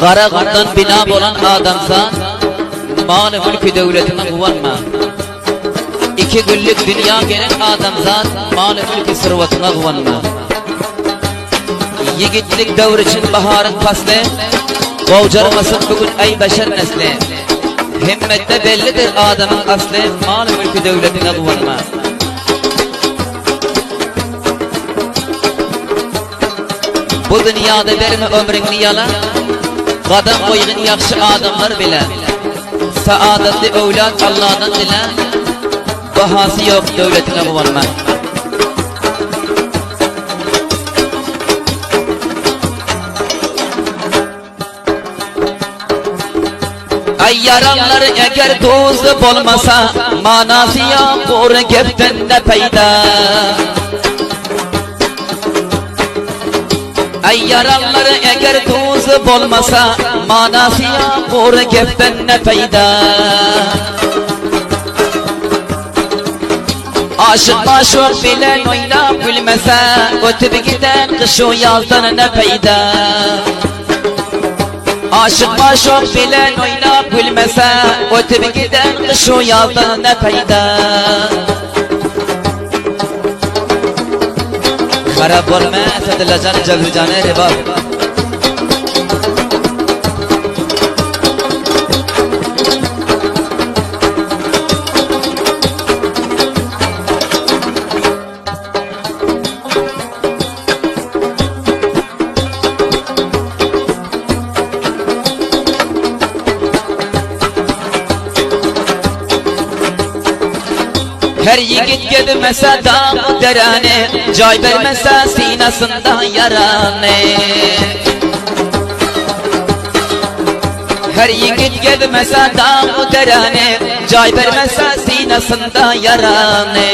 Qarag'undan bina bo'lan odamzod mol mulki davlatini quvonma. 2 günlük dünya gelen adamzod mol mulki sirvatini quvonma. Yigitlik davri için baharın fasli, qovjarmasın bugün ay bashar nesli. Himmette bellidir adamın asli, mal mulki devletine quvonma. Bu dünyada berme ömrüngni yala, qadam qo'ygin yaxshi adamlar bilan. Saodatli avlod Allohdan dila, bahası yo'q devletine quvonma. Ay yaranlar eğer do'zi bo'lmasa, manasi yo'q qo'ri gapdan ne payda. Ay yaranlar eğer do'zi bo'lmasa, manasi yo'q qo'ri gapdan ne payda. Aşık maşuq bilen oynab gülmese, o'tib giden qish u yozdan ne payda. Aşık maşuq bilen oynab gülmese, o'tib giden qish u yozdan ne payda. Xarab bo'lma Asadillajon Jaliljon Ribot. Her yigit gidmese dağ derane, joy vermese sinasında yarane. Her yigit gidmese dağ derane, joy vermese sinasında yarane.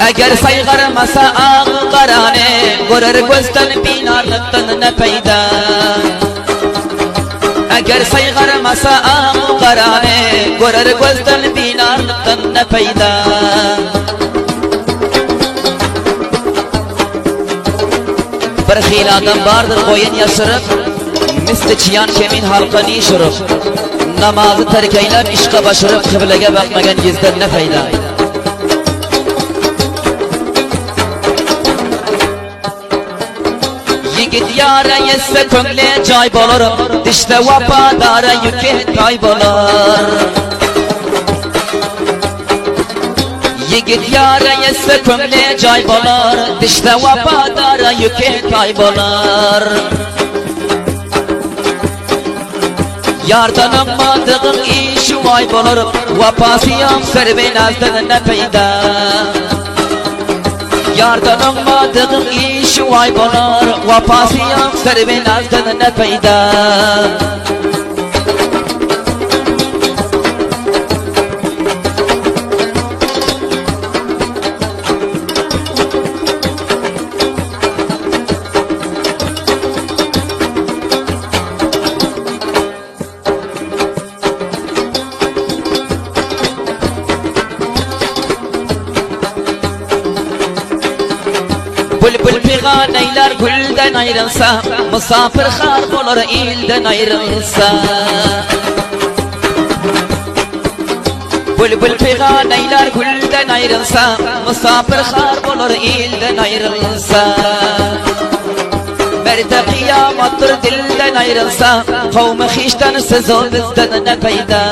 Eğer sayg'armasa ağ qarane, ko'rar ko'zdan binarlıktan ne payda. Eğer sayg'armasa ağ qarane, ko'rar ko'zdan binarlıktan ne payda. Bir xil adam vardır qo'yin yashirib, misli chiyan kemin halqani shurib. Namozni tark aylab ishqa boshirib, qiblaga boqmagan yuzdan ne payda. Yigit yara yesse ko'ngli joy bo'lar, dishda vafodora yuki toy bo'lar. Yigit yara yesse ko'ngli joy bo'lar, dishda vafodora yuki toy bo'lar. Yardan ammadığın iş vay bo'lar, vafası yo'q sir benazdan ne payda. Yardan ammadığın iş vay bo'lar, vafası yo'q sir benazdan ne payda. Bülbül figan eyler gülden ayrılsa, misafir xar bo'lar ilden ayrılsa. Bülbül figan eyler gülden ayrılsa, misafir xar bo'lar ilden ayrılsa. Berde kıyamattır dilden ayrılsa, kavmi xişten siz o bizden ne payda.